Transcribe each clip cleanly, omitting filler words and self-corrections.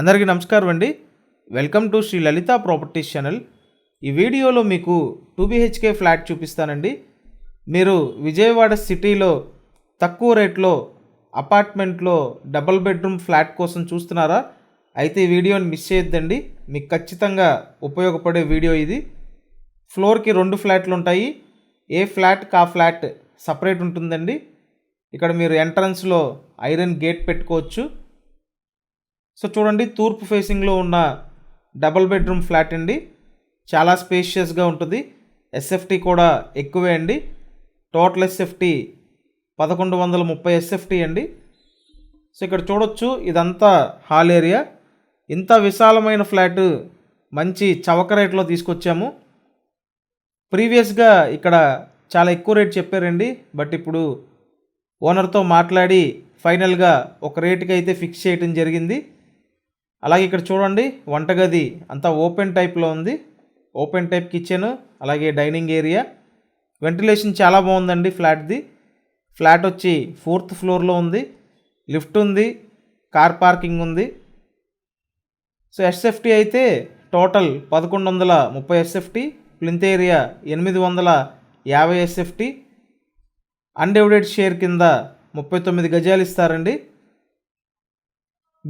అందరికీ నమస్కారం అండి. Welcome to Sri Lalitha properties channel. ఈ వీడియోలో మీకు 2BHK ఫ్లాట్ చూపిస్తానండి. మీరు విజయవాడ సిటీలో తక్కువ రేట్లో అపార్ట్మెంట్లో డబుల్ బెడ్రూమ్ ఫ్లాట్ కోసం చూస్తున్నారా? అయితే ఈ వీడియోని మిస్ చేయొద్దండి. మీకు ఖచ్చితంగా ఉపయోగపడే వీడియో ఇది. ఫ్లోర్కి 2 ఫ్లాట్లు ఉంటాయి. ఏ ఫ్లాట్కి ఆ ఫ్లాట్ సపరేట్ ఉంటుందండి. ఇక్కడ మీరు ఎంట్రన్స్లో ఐరన్ గేట్ పెట్టుకోవచ్చు. సో చూడండి, తూర్పు ఫేసింగ్లో ఉన్న డబుల్ బెడ్రూమ్ ఫ్లాట్ అండి. చాలా స్పేషియస్గా ఉంటుంది. ఎస్ఎఫ్టీ కూడా ఎక్కువే అండి. టోటల్ ఎస్ఎఫ్టీ 1130 ఎస్ఎఫ్టీ అండి. సో ఇక్కడ చూడొచ్చు, ఇదంతా హాల్ ఏరియా. ఇంత విశాలమైన ఫ్లాట్ మంచి చవక రేట్లో తీసుకొచ్చాము. ప్రీవియస్గా ఇక్కడ చాలా ఎక్కువ రేట్ చెప్పారండి. బట్ ఇప్పుడు ఓనర్తో మాట్లాడి ఫైనల్గా ఒక రేటుకి అయితే ఫిక్స్ చేయడం జరిగింది. అలాగే ఇక్కడ చూడండి, వంటగది అంతా ఓపెన్ టైప్లో ఉంది. ఓపెన్ టైప్ కిచెన్, అలాగే డైనింగ్ ఏరియా. వెంటిలేషన్ చాలా బాగుందండి ఫ్లాట్ది. ఫ్లాట్ వచ్చి 4th ఫ్లోర్లో ఉంది. లిఫ్ట్ ఉంది, కార్ పార్కింగ్ ఉంది. సో ఎస్ఎఫ్టీ అయితే total 1130 SFT, plinth area 850 SFT. Undivided share కింద 39 గజాలు ఇస్తారండి.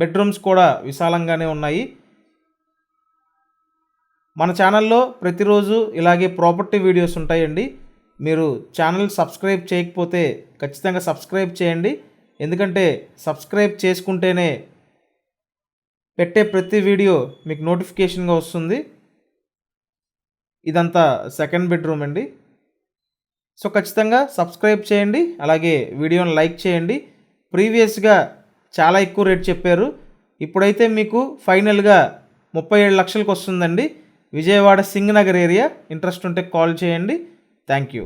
బెడ్రూమ్స్ కూడా విశాలంగానే ఉన్నాయి. మన ఛానల్లో ప్రతిరోజు ఇలాగే ప్రాపర్టీ వీడియోస్ ఉంటాయండి. మీరు ఛానల్ సబ్స్క్రైబ్ చేయకపోతే ఖచ్చితంగా సబ్స్క్రైబ్ చేయండి. ఎందుకంటే సబ్స్క్రైబ్ చేసుకుంటేనే పెట్టే ప్రతి వీడియో మీకు నోటిఫికేషన్గా వస్తుంది. ఇదంతా సెకండ్ బెడ్రూమ్ అండి. సో ఖచ్చితంగా సబ్స్క్రైబ్ చేయండి, అలాగే వీడియోని లైక్ చేయండి. ప్రీవియస్గా చాలా ఎక్కువ రేట్ చెప్పారు. ఇప్పుడైతే మీకు ఫైనల్గా 37 లక్షలకు వస్తుందండి. విజయవాడ సింగనగర్ ఏరియా. ఇంట్రెస్ట్ ఉంటే కాల్ చేయండి. Thank you.